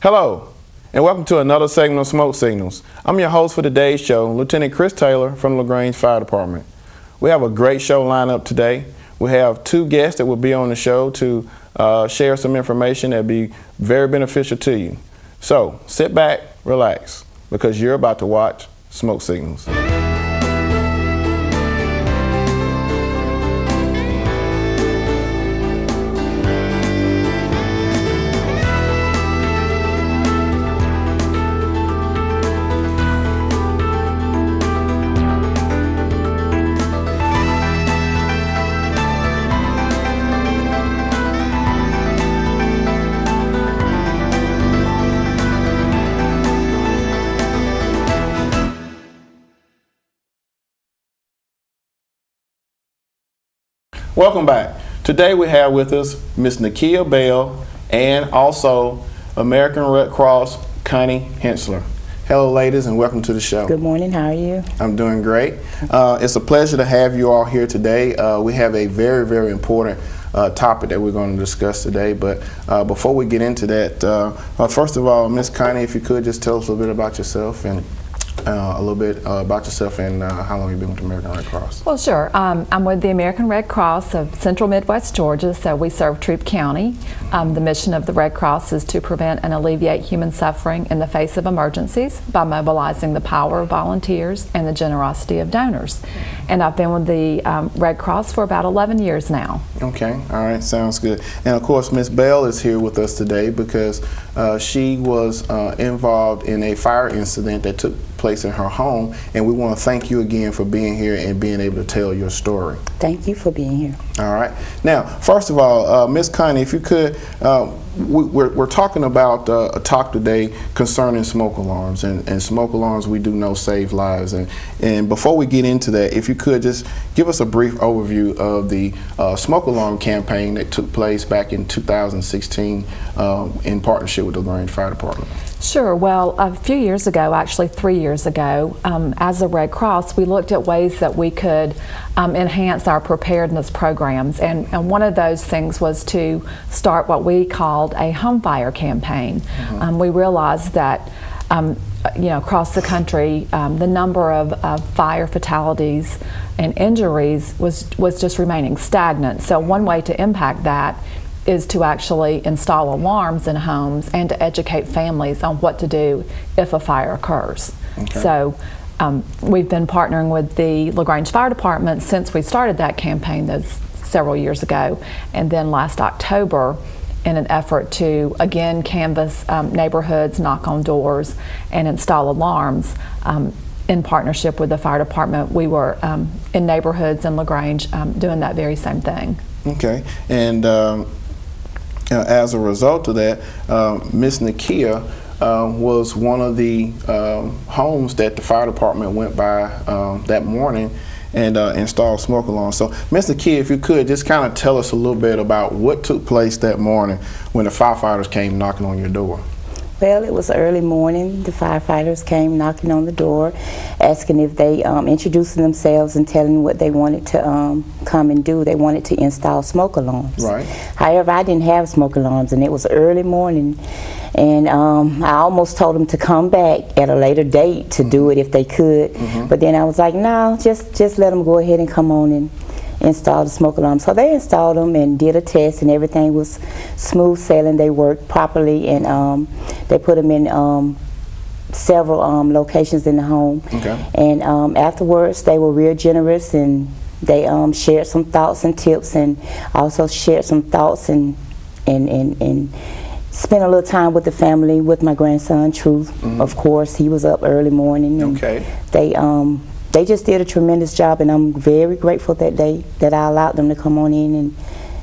Hello, and welcome to another segment of Smoke Signals. I'm your host for today's show, Lieutenant Chris Taylor from LaGrange Fire Department. We have a great show lined up today. We have two guests that will be on the show to share some information that will be very beneficial to you. So sit back, relax, because you're about to watch Smoke Signals. Welcome back. Today we have with us Miss Nakia Bell and also American Red Cross Connie Hensler. Hello ladies and welcome to the show. Good morning, how are you? I'm doing great. It's a pleasure to have you all here today. We have a very, very important topic that we're going to discuss today, but before we get into that, first of all, Miss Connie, if you could just tell us a little bit about yourself and how long you've been with the American Red Cross. Well, sure. I'm with the American Red Cross of Central Midwest Georgia, so we serve Troup County. The mission of the Red Cross is to prevent and alleviate human suffering in the face of emergencies by mobilizing the power of volunteers and the generosity of donors. And I've been with the Red Cross for about 11 years now. Okay, all right, sounds good. And of course, Miss Bell is here with us today because she was involved in a fire incident that took place in her home, and we want to thank you again for being here and being able to tell your story. Thank you for being here. All right. Now, first of all, Miss Connie, if you could, we're talking about a talk today concerning smoke alarms, and smoke alarms we do know save lives. And before we get into that, if you could just give us a brief overview of the smoke alarm campaign that took place back in 2016 in partnership with the LaGrange Fire Department. Sure. Well, a few years ago, actually 3 years ago, as a Red Cross, we looked at ways that we could enhance our preparedness programs. And one of those things was to start what we called a home fire campaign. We realized that across the country, the number of fire fatalities and injuries was just remaining stagnant. So one way to impact that is to actually install alarms in homes and to educate families on what to do if a fire occurs. Okay. So we've been partnering with the LaGrange Fire Department since we started that campaign several years ago, and then last October, in an effort to again canvass neighborhoods, knock on doors, and install alarms. In partnership with the fire department, we were in neighborhoods in LaGrange doing that very same thing. Okay, and as a result of that, Miss Nakia was one of the homes that the fire department went by that morning and installed smoke alarms. So, Miss Nakia, if you could just kind of tell us a little bit about what took place that morning when the firefighters came knocking on your door. Well, it was early morning. The firefighters came knocking on the door, asking if they, introducing themselves and telling what they wanted to come and do. They wanted to install smoke alarms. Right. However, I didn't have smoke alarms, and it was early morning. And I almost told them to come back at a later date to do it if they could. But then I was like, no, just let them go ahead and come on and install the smoke alarm. So they installed them and did a test, and everything was smooth sailing. They worked properly, and they put them in several locations in the home. Okay. And afterwards, they were real generous, and they shared some thoughts and tips, and also shared some thoughts and spent a little time with the family, with my grandson, Truth. Of course, he was up early morning. And they just did a tremendous job, and I'm very grateful that I allowed them to come on in and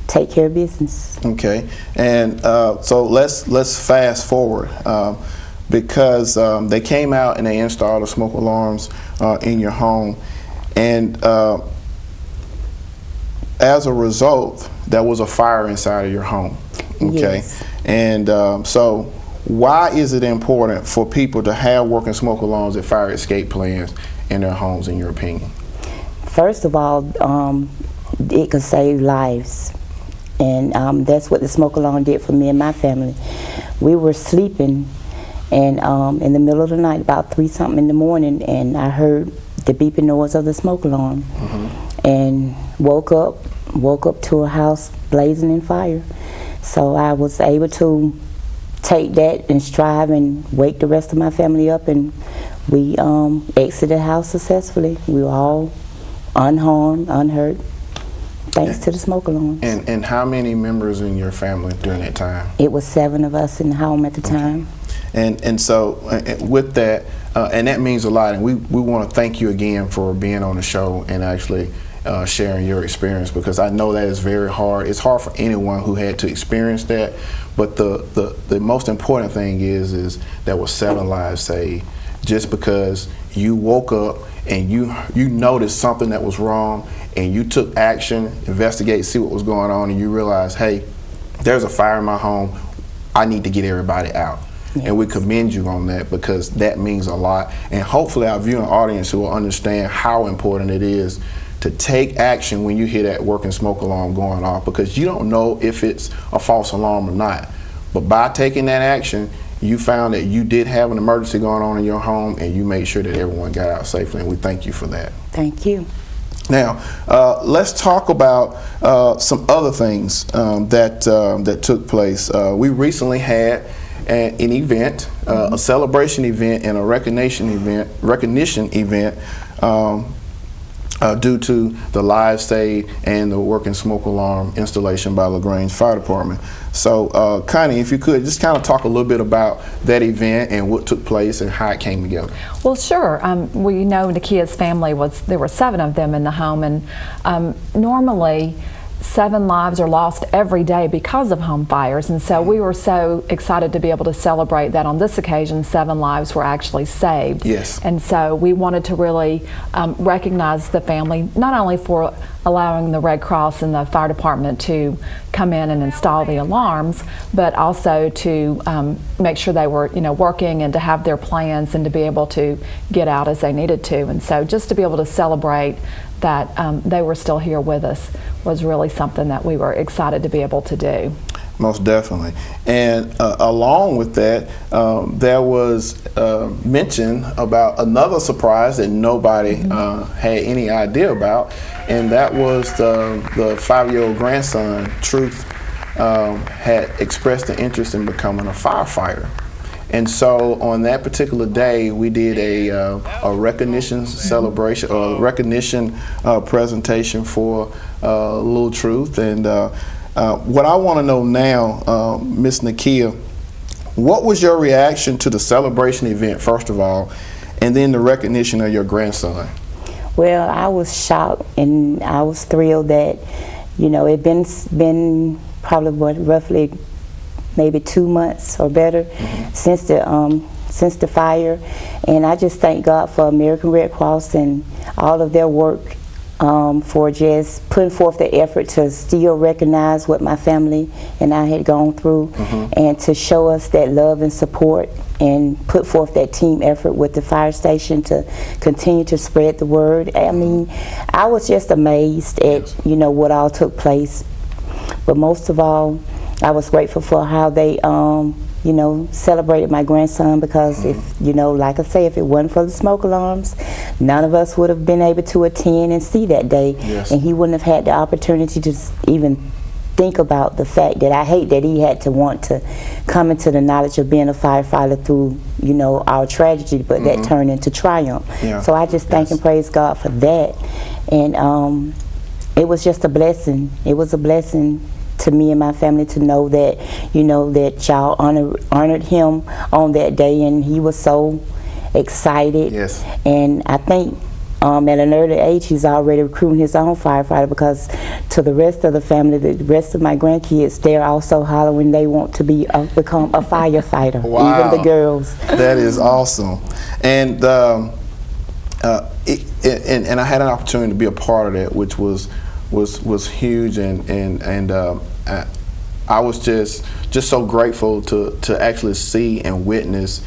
take care of business. Okay, and so let's fast forward because they came out and they installed the smoke alarms in your home, and as a result, there was a fire inside of your home. Okay, yes. And so why is it important for people to have working smoke alarms and fire escape plans in their homes, in your opinion? First of all, it can save lives. And that's what the smoke alarm did for me and my family. We were sleeping, and in the middle of the night, about 3-something in the morning, and I heard the beeping noise of the smoke alarm, and woke up to a house blazing in fire. So I was able to take that and strive and wake the rest of my family up, and we exited the house successfully. We were all unharmed, unhurt, thanks to the smoke alarm. And how many members in your family during that time? It was 7 of us in the home at the time. And so with that, and that means a lot, and we want to thank you again for being on the show and actually sharing your experience, because I know that is very hard. It's hard for anyone who had to experience that, but the most important thing is there were 7 lives saved just because you woke up and you noticed something that was wrong, and you took action, investigate, see what was going on, and you realized, hey, there's a fire in my home, I need to get everybody out. Yes. And we commend you on that, because that means a lot. And hopefully our viewing audience will understand how important it is to take action when you hear that working smoke alarm going off, because you don't know if it's a false alarm or not. But by taking that action, you found that you did have an emergency going on in your home, and you made sure that everyone got out safely, and we thank you for that. Thank you. Now, let's talk about some other things that took place. We recently had an event, a celebration event and a recognition event due to the lives saved and the working smoke alarm installation by LaGrange Fire Department. So, Connie, if you could just kind of talk a little bit about that event and what took place and how it came together. Well, sure. We know Nakia's family there were 7 of them in the home, and normally 7 lives are lost every day because of home fires, and so we were so excited to be able to celebrate that on this occasion 7 lives were actually saved. Yes. And so we wanted to really recognize the family, not only for allowing the Red Cross and the fire department to come in and install the alarms, but also to make sure they were, working, and to have their plans and to be able to get out as they needed to. And so just to be able to celebrate that they were still here with us was really something that we were excited to be able to do. Most definitely. And along with that, there was mention about another surprise that nobody had any idea about, and that was the 5-year-old grandson, Truth, had expressed an interest in becoming a firefighter. And so on that particular day, we did a recognition celebration, or recognition presentation for little Truth. And what I want to know now, Miss Nakia, what was your reaction to the celebration event, first of all, and then the recognition of your grandson? Well, I was shocked, and I was thrilled that, it been probably roughly maybe 2 months or better since the fire, and I just thank God for American Red Cross and all of their work for just putting forth the effort to still recognize what my family and I had gone through, and to show us that love and support, and put forth that team effort with the fire station to continue to spread the word. I mean, I was just amazed at what all took place, but most of all, I was grateful for how they celebrated my grandson, because if, like I say, if it wasn't for the smoke alarms, none of us would have been able to attend and see that day. Yes. And he wouldn't have had the opportunity to even think about the fact that I hate that he had to want to come into the knowledge of being a firefighter through, our tragedy, but that turned into triumph. Yeah. So I just thank and praise God for that. And it was just a blessing. It was a blessing to me and my family to know that, that y'all honored him on that day, and he was so excited. Yes. And I think at an early age, he's already recruiting his own firefighter, because to the rest of the family, the rest of my grandkids, they're also hollering they want to become a firefighter. Wow. Even the girls. That is awesome. And and I had an opportunity to be a part of that, which was huge, and I was just so grateful to actually see and witness,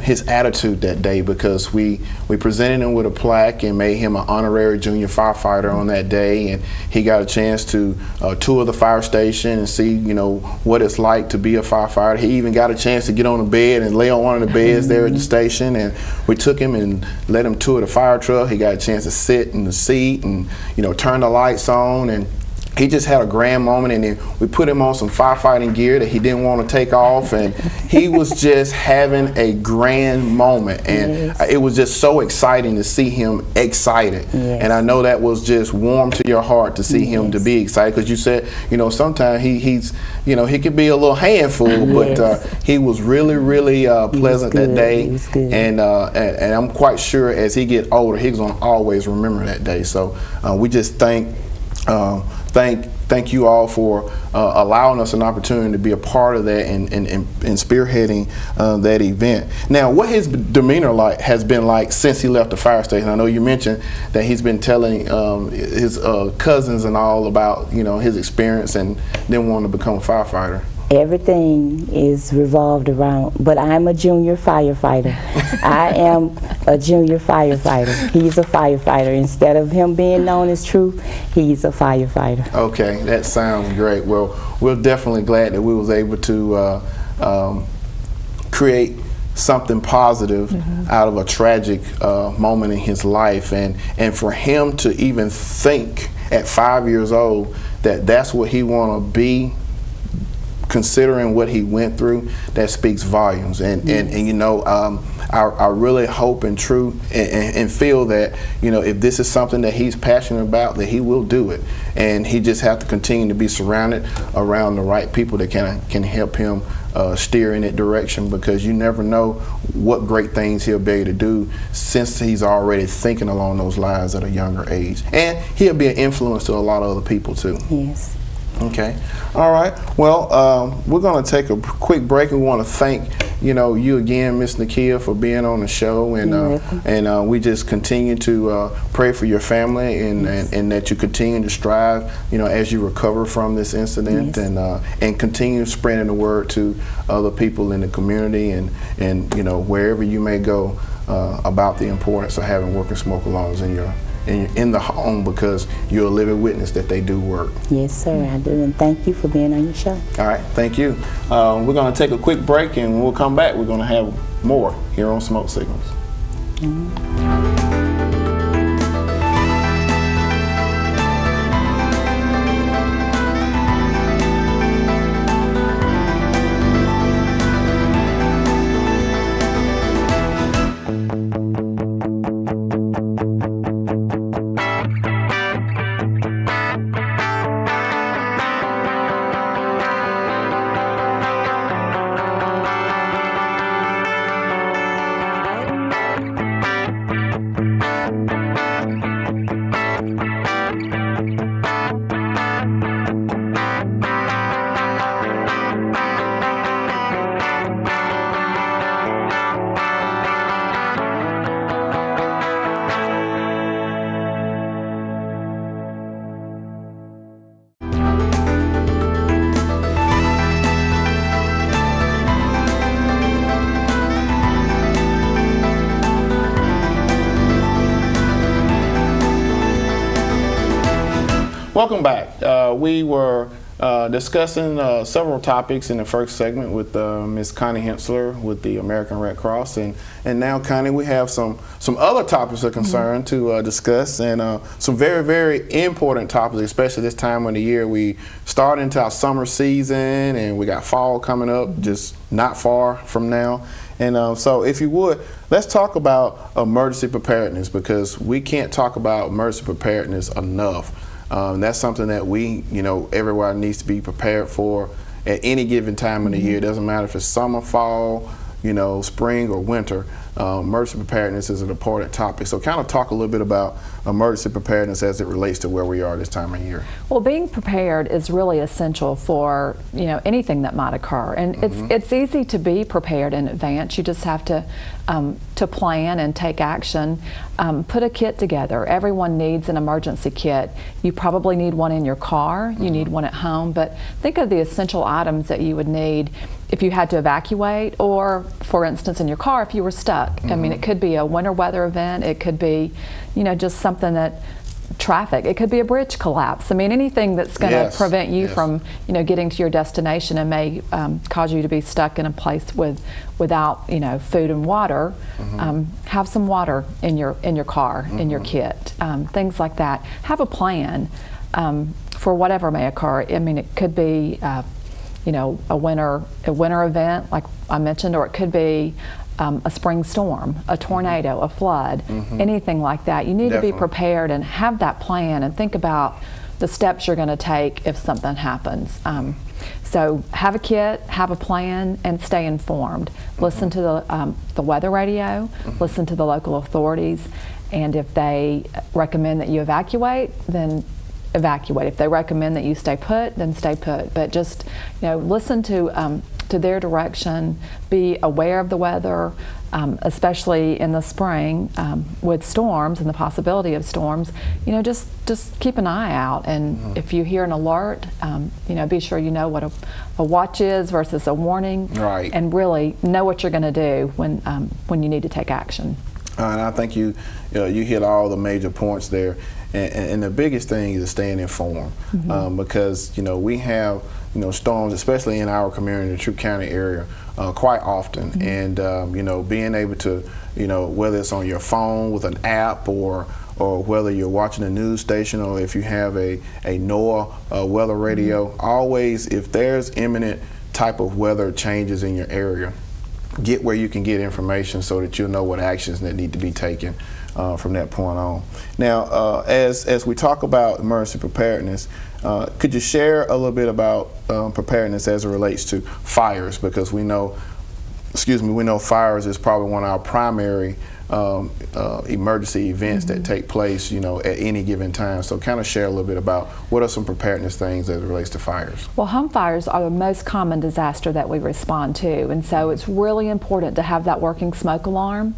his attitude that day, because we presented him with a plaque and made him an honorary junior firefighter on that day, and he got a chance to tour the fire station and see, you know, what it's like to be a firefighter. He even got a chance to get on a bed and lay on one of the beds there at the station, and we took him and let him tour the fire truck. He got a chance to sit in the seat and, you know, turn the lights on, and he just had a grand moment. And then we put him on some firefighting gear that he didn't want to take off, and he was just having a grand moment. And it was just so exciting to see him excited. And I know that was just warm to your heart to see him to be excited, because you said, you know, sometimes he's, you know, he could be a little handful, but he was really, really pleasant that day. And I'm quite sure as he get older, he's gonna always remember that day. So we just thank you all for allowing us an opportunity to be a part of that and spearheading that event. Now, what his demeanor has been like since he left the fire station? I know you mentioned that he's been telling his cousins and all about, you know, his experience and then wanting to become a firefighter. Everything is revolved around, but I'm a junior firefighter. I am a junior firefighter. He's a firefighter. Instead of him being known as Truth, he's a firefighter. Okay, that sounds great. Well, we're definitely glad that we was able to create something positive out of a tragic moment in his life, and for him to even think at 5 years old that that's what he want to be, considering what he went through, that speaks volumes. And you know, I really hope and feel that, you know, if this is something that he's passionate about, that he will do it. And he just have to continue to be surrounded around the right people that can help him steer in that direction, because you never know what great things he'll be able to do since he's already thinking along those lines at a younger age. And he'll be an influence to a lot of other people too. Yes. Okay. All right. Well, we're going to take a quick break. We want to thank, you know, you again, Miss Nakia, for being on the show, and we just continue to pray for your family, and that you continue to strive, you know, as you recover from this incident, and continue spreading the word to other people in the community, and you know, wherever you may go, about the importance of having working smoke alarms in the home, because you're a living witness that they do work. Yes, sir, I do, and thank you for being on your show. All right, thank you. We're going to take a quick break, and when we'll come back, we're going to have more here on Smoke Signals. Welcome back. We were discussing several topics in the first segment with Ms. Connie Hensler with the American Red Cross, and now, Connie, we have some other topics of concern to discuss, and some very, very important topics, especially this time of the year. We start into our summer season, and we got fall coming up just not far from now. And so if you would, let's talk about emergency preparedness, because we can't talk about emergency preparedness enough. That's something that we, you know, everyone needs to be prepared for at any given time of the year. It doesn't matter if it's summer, fall, you know, spring or winter. Emergency preparedness is an important topic. So kind of talk a little bit about emergency preparedness as it relates to where we are this time of year. Well, being prepared is really essential for, you know, anything that might occur. And it's easy to be prepared in advance. You just have to plan and take action. Put a kit together. Everyone needs an emergency kit. You probably need one in your car. You need one at home. But think of the essential items that you would need if you had to evacuate, or for instance in your car if you were stuck. I mean, it could be a winter weather event, it could be, you know, just something that traffic, it could be a bridge collapse. I mean, anything that's going to prevent you from, you know, getting to your destination and may cause you to be stuck in a place without, you know, food and water. Have some water in your car, in your kit, things like that. Have a plan for whatever may occur. I mean, it could be you know, a winter event like I mentioned, or it could be a spring storm, a tornado, a flood, anything like that. You need to be prepared and have that plan and think about the steps you're going to take if something happens. So have a kit, have a plan, and stay informed. Listen to the weather radio, listen to the local authorities, and if they recommend that you evacuate, then evacuate. If they recommend that you stay put, then stay put. But just, you know, listen to their direction. Be aware of the weather, especially in the spring with storms and the possibility of storms. You know, just keep an eye out, and if you hear an alert, you know, be sure you know what a watch is versus a warning, and really know what you're going to do when you need to take action. And I think you hit all the major points there. And the biggest thing is staying informed, because, you know, we have, you know, storms, especially in our community, the Troup County area, quite often. And, you know, being able to, you know, whether it's on your phone with an app, or whether you're watching a news station, or if you have a NOAA weather radio, always, if there's imminent type of weather changes in your area, get where you can get information so that you'll know what actions that need to be taken from that point on. Now, as we talk about emergency preparedness, could you share a little bit about preparedness as it relates to fires? Because we know fires is probably one of our primary emergency events that take place, you know, at any given time. So kind of share a little bit about what are some preparedness things as it relates to fires. Well, home fires are the most common disaster that we respond to, and so it's really important to have that working smoke alarm.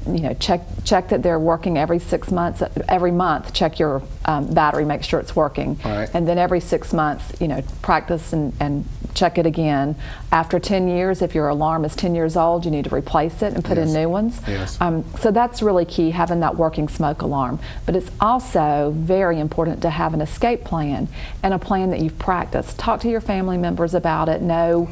You know, check that they're working every 6 months. Every month, check your battery, make sure it's working, and then every 6 months, you know, practice and check it again. After 10 years, if your alarm is 10 years old, you need to replace it and put in new ones. So that's really key, having that working smoke alarm. But it's also very important to have an escape plan, and a plan that you've practiced. Talk to your family members about it. Know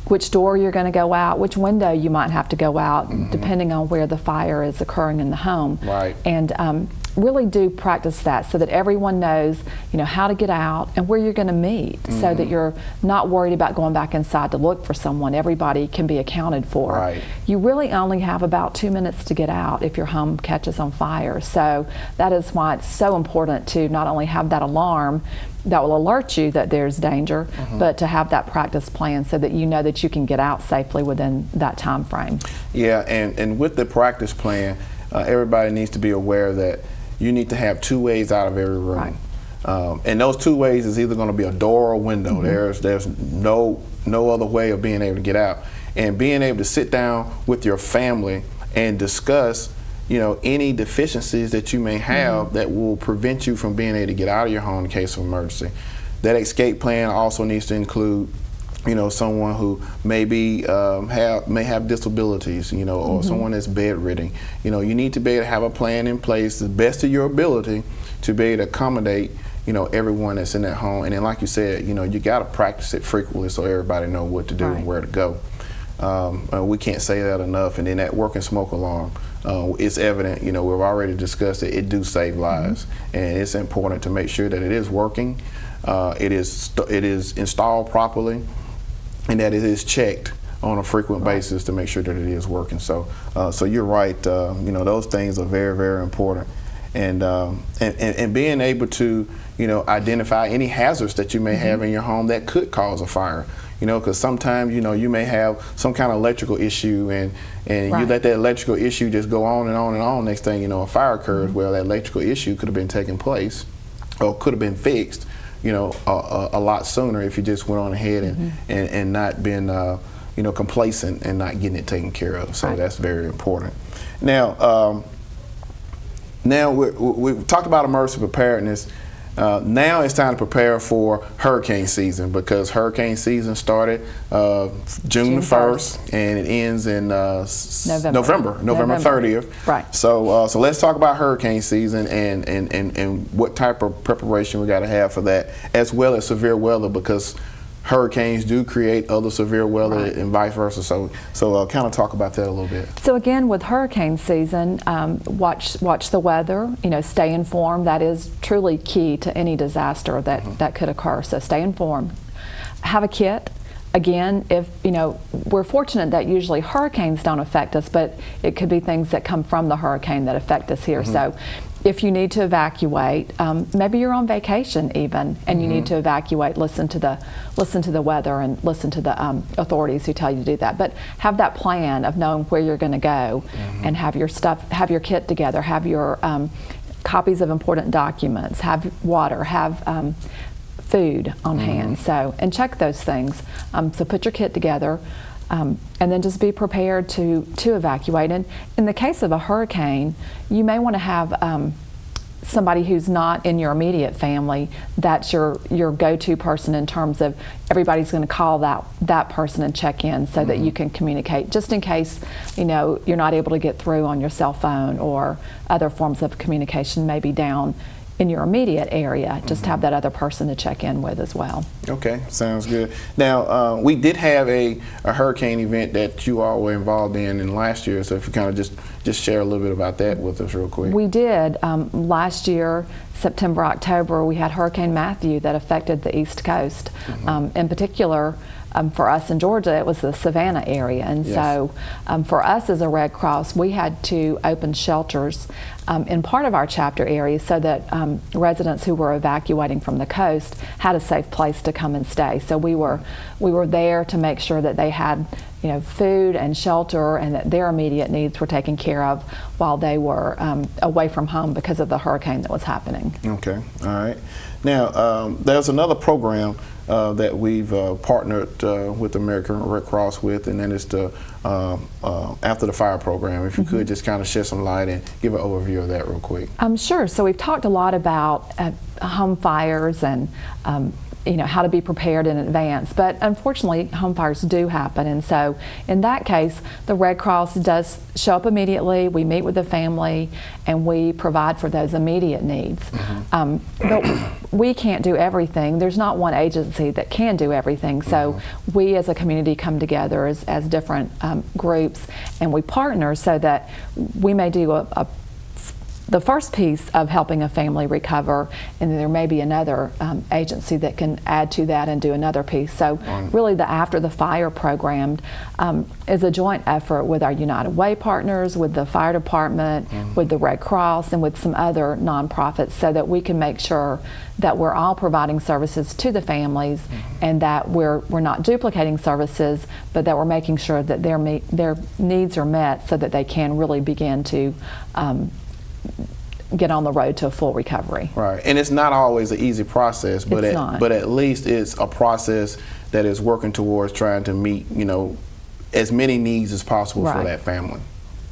which door you're going to go out, which window you might have to go out, depending on where the fire is occurring in the home. And really do practice that so that everyone knows, you know, how to get out and where you're going to meet, so that you're not worried about going back inside to look for someone. Everybody can be accounted for. You really only have about 2 minutes to get out if your home catches on fire. So that is why it's so important to not only have that alarm that will alert you that there's danger, but to have that practice plan so that you know that you can get out safely within that time frame. Yeah, and with the practice plan, everybody needs to be aware that you need to have 2 ways out of every room. And those 2 ways is either going to be a door or a window. There's no other way of being able to get out. And being able to sit down with your family and discuss, you know, any deficiencies that you may have that will prevent you from being able to get out of your home in case of emergency. That escape plan also needs to include, you know, someone who may have disabilities, you know, or someone that's bedridden. You know, you need to be able to have a plan in place to the best of your ability to be able to accommodate, you know, everyone that's in that home. And then, like you said, you know, you got to practice it frequently so everybody know what to do and where to go. We can't say that enough. And then that working smoke alarm, it's evident, you know, we've already discussed it, it do save lives. And it's important to make sure that it is working, it is installed properly, and that it is checked on a frequent basis to make sure that it is working. So so you're right, you know, those things are very, very important. And being able to, you know, identify any hazards that you may have in your home that could cause a fire. You know, because sometimes, you know, you may have some kind of electrical issue, and you let that electrical issue just go on and on and on. Next thing you know, a fire occurs. Well, that electrical issue could have been taking place, or could have been fixed, you know, a lot sooner if you just went on ahead and not been, you know, complacent and not getting it taken care of. So that's very important. Now, we've talked about emergency preparedness. Now it's time to prepare for hurricane season, because hurricane season started June the 1st and it ends in November 30th. Right. So let's talk about hurricane season and what type of preparation we got to have for that, as well as severe weather, because hurricanes do create other severe weather, right, and vice versa. So kind of talk about that a little bit. So again, with hurricane season, watch the weather. Stay informed. That is truly key to any disaster that could occur. So stay informed. Have a kit. Again, if we're fortunate that usually hurricanes don't affect us, but it could be things that come from the hurricane that affect us here. So if you need to evacuate, maybe you're on vacation even, and you need to evacuate, listen to the weather and listen to the authorities who tell you to do that. But have that plan of knowing where you're going to go, and have your stuff, have your kit together, have your copies of important documents, have water, have food on hand. So, and check those things. So put your kit together. And then just be prepared to evacuate. And in the case of a hurricane, you may want to have somebody who's not in your immediate family that's your go-to person, in terms of everybody's going to call that person and check in, so that you can communicate, just in case you're not able to get through on your cell phone, or other forms of communication may be down in your immediate area. Just have that other person to check in with as well. Okay, sounds good. Now, we did have a hurricane event that you all were involved in last year, so if you kind of just share a little bit about that with us real quick. We did. Last year, September, October, we had Hurricane Matthew that affected the East Coast. In particular, for us in Georgia, it was the Savannah area, and so for us as a Red Cross, we had to open shelters in part of our chapter area, so that residents who were evacuating from the coast had a safe place to come and stay. So we were there to make sure that they had food and shelter, and that their immediate needs were taken care of while they were away from home because of the hurricane that was happening. Okay, all right. Now, there's another program that we've partnered with the American Red Cross with, and then it's the After the Fire program. If you could just kind of shed some light and give an overview of that real quick. Sure. So we've talked a lot about home fires and how to be prepared in advance, but unfortunately home fires do happen, and so in that case the Red Cross does show up immediately. We meet with the family and we provide for those immediate needs. But we can't do everything. There's not one agency that can do everything, so we as a community come together as different groups, and we partner so that we may do the first piece of helping a family recover, and then there may be another agency that can add to that and do another piece. So really the After the Fire program is a joint effort with our United Way partners, with the fire department, with the Red Cross, and with some other nonprofits, so that we can make sure that we're all providing services to the families, and that we're not duplicating services, but that we're making sure that their needs are met, so that they can really begin to get on the road to a full recovery. Right, and it's not always an easy process, but at least it's a process that is working towards trying to meet as many needs as possible for that family.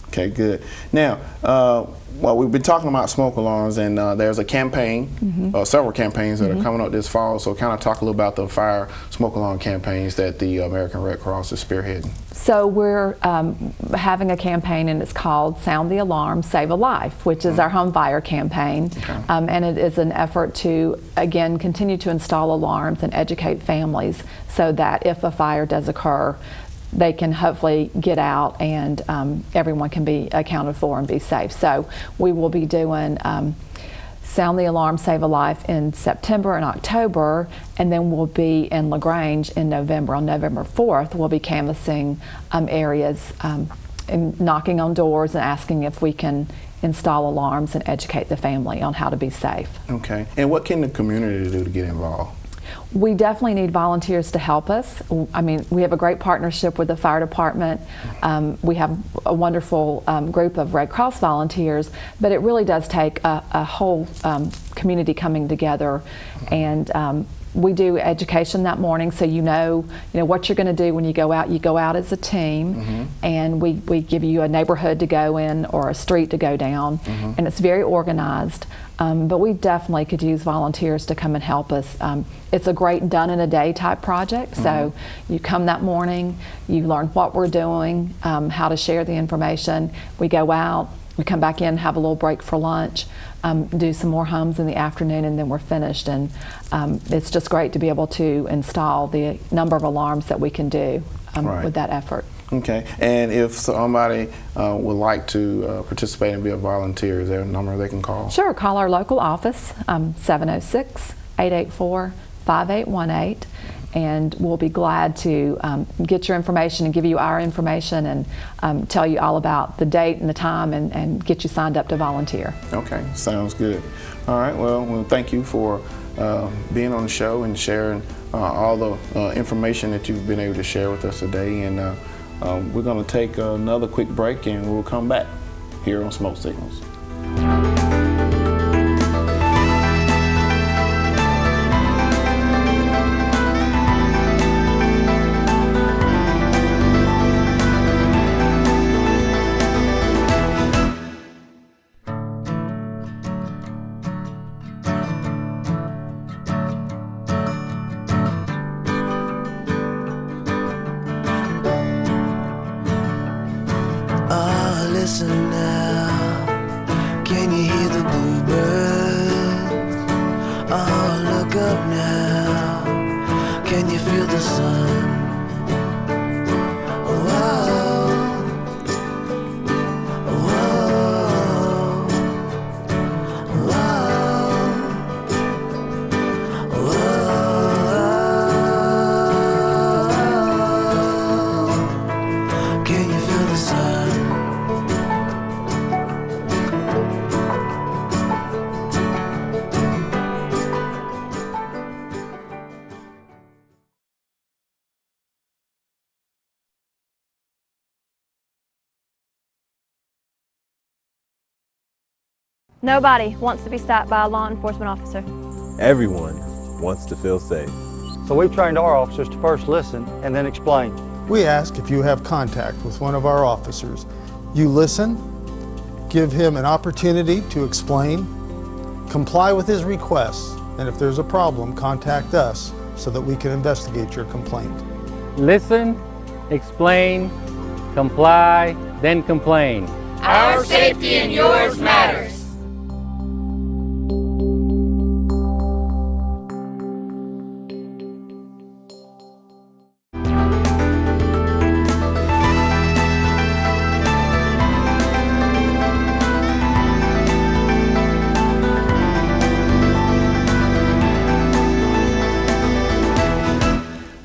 Okay, good. Now, well, we've been talking about smoke alarms, and there's a campaign, several campaigns that are coming up this fall. So kind of talk a little about the fire smoke alarm campaigns that the American Red Cross is spearheading. So we're having a campaign, and it's called Sound the Alarm, Save a Life, which is our home fire campaign. And it is an effort to, again, continue to install alarms and educate families, so that if a fire does occur, they can hopefully get out, and everyone can be accounted for and be safe. So we will be doing Sound the Alarm, Save a Life in September and October, and then we'll be in LaGrange in November. On November 4th, we'll be canvassing areas and knocking on doors and asking if we can install alarms and educate the family on how to be safe. Okay, and what can the community do to get involved? We definitely need volunteers to help us. I mean, we have a great partnership with the fire department. We have a wonderful group of Red Cross volunteers, but it really does take a whole community coming together and we do education that morning, so you know what you're going to do when you go out. You go out as a team, and we give you a neighborhood to go in or a street to go down, and it's very organized. But we definitely could use volunteers to come and help us. It's a great done-in-a-day type project, so you come that morning, you learn what we're doing, how to share the information. We go out, we come back in, have a little break for lunch, do some more homes in the afternoon, and then we're finished. And it's just great to be able to install the number of alarms that we can do with that effort. Okay, and if somebody would like to participate and be a volunteer, is there a number they can call? Sure, call our local office, 706-884-5818, and we'll be glad to get your information and give you our information and tell you all about the date and the time and get you signed up to volunteer. Okay, sounds good. All right, well thank you for being on the show and sharing all the information that you've been able to share with us today. And we're going to take another quick break, and we'll come back here on Smoke Signals. Listen now, can you hear the bluebirds? Oh, look up now, can you feel the sun? Whoa, whoa, whoa, whoa. Can you feel the sun? Nobody wants to be stopped by a law enforcement officer. Everyone wants to feel safe. So we've trained our officers to first listen and then explain. We ask if you have contact with one of our officers, you listen, give him an opportunity to explain, comply with his requests, and if there's a problem, contact us so that we can investigate your complaint. Listen, explain, comply, then complain. Our safety and yours matters.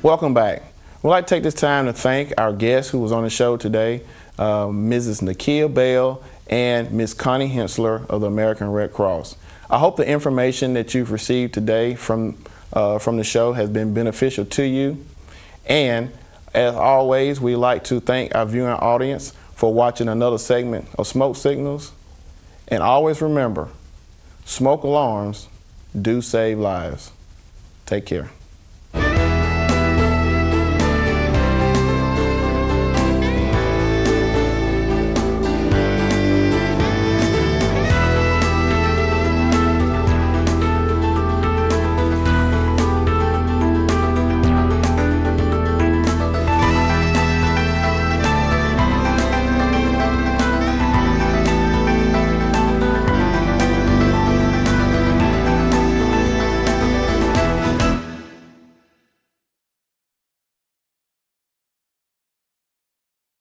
Welcome back. We'd like to take this time to thank our guest who was on the show today, Mrs. Nakia Bell and Ms. Connie Hensler of the American Red Cross. I hope the information that you've received today from the show has been beneficial to you. And as always, we'd like to thank our viewing audience for watching another segment of Smoke Signals. And always remember, smoke alarms do save lives. Take care.